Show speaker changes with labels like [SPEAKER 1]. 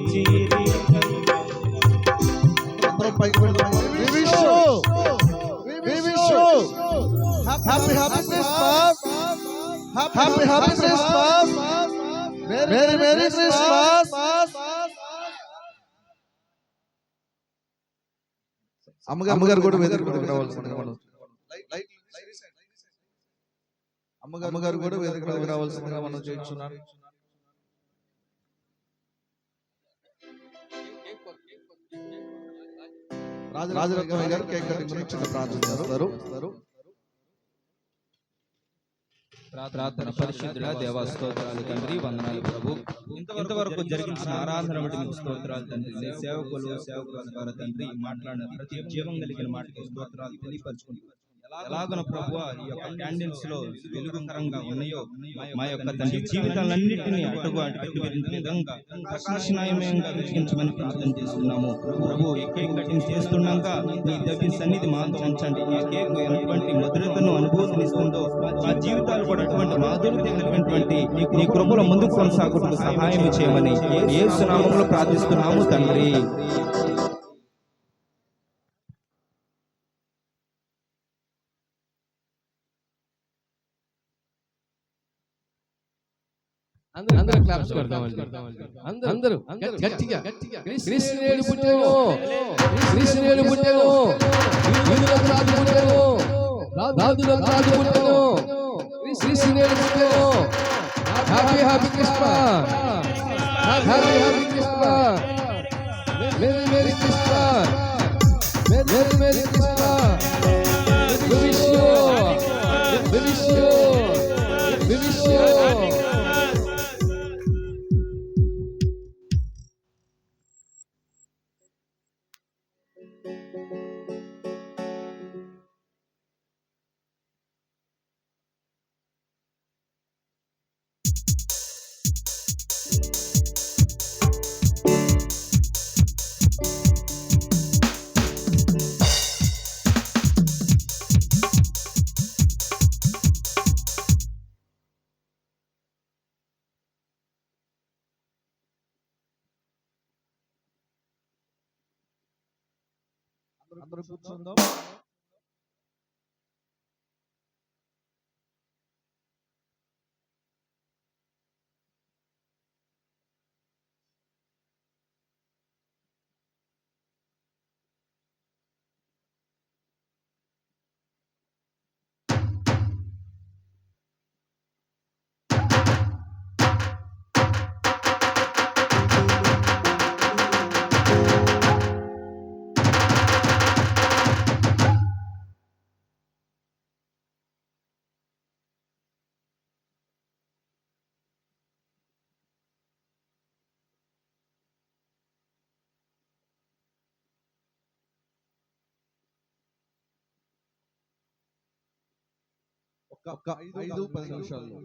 [SPEAKER 1] Merry Christmas. అమ్మగారు కూడా వేదిక మీదకి రావాల్సిందిగా మనం అమ్మగారు కూడా వేదిక మీదకి రావాల్సిందిగా మనం చేస్తున్నాను. రాజరత్నయ్య గారు కేక్ కటింగ్ గురించి చిన్న ప్రార్థన చేస్తారు.
[SPEAKER 2] ప్రార్థన. పరిశుద్ధుడా దేవా, స్తోత్రాలు తండ్రి, వందనాలు ప్రభు. ఇంతవరకు జరిగించిన ఆరాధన బట్టి మీకు స్తోత్రాలు తండ్రి. సేవకుల ద్వారా తండ్రి మాట్లాడిన ప్రతి జీవం కలిగిన మాటకి స్తోత్రాలు తెలియపరచుకుంటున్నాను. ఎలాగన ప్రభువా ఈ యొక్క క్యాండిల్స్ లో వెలుగుకరంగా ఉన్నాయో మా యొక్క తండ్రి జీవితాలన్నింటినీ అటు విధంగా ప్రకాశనాయమయంగా వెలిగించమని ప్రార్థన చేస్తున్నాము. ప్రభు ఈ కేక్ కటింగ్ చేస్తున్నాక నీ దగ్గర సన్నిధి మాతో ఉంచండి. ఈ కేక్ ఎటువంటి మధురతను అనుభూతినిస్తుందో మా జీవితాలు కూడా అటువంటి మాధుర్యత కలిగినటువంటి నీ కృపలో ముందుకు కొనసాగుటకు సహాయం చేయమని యేసు నామములో ప్రార్థిస్తున్నాము తండ్రి.
[SPEAKER 3] అందరూ క్లాప్స్ కొడదాం. అందరూ గట్టిగా క్రిస్టియన్ పుట్టాను, క్రిస్టియన్ పుట్టాను, యూదులకు రాజు పుట్టాను, రాజులకు రాజు పుట్టాను, క్రిస్టియన్ పుట్టాను. Happy happy Christmas, happy happy Christmas, merry merry Christmas, merry merry Christmas. We wish you, we wish you, we wish you.
[SPEAKER 1] అందరూ కూర్చుందాం. ఒక 5-10 నిమిషాల్లో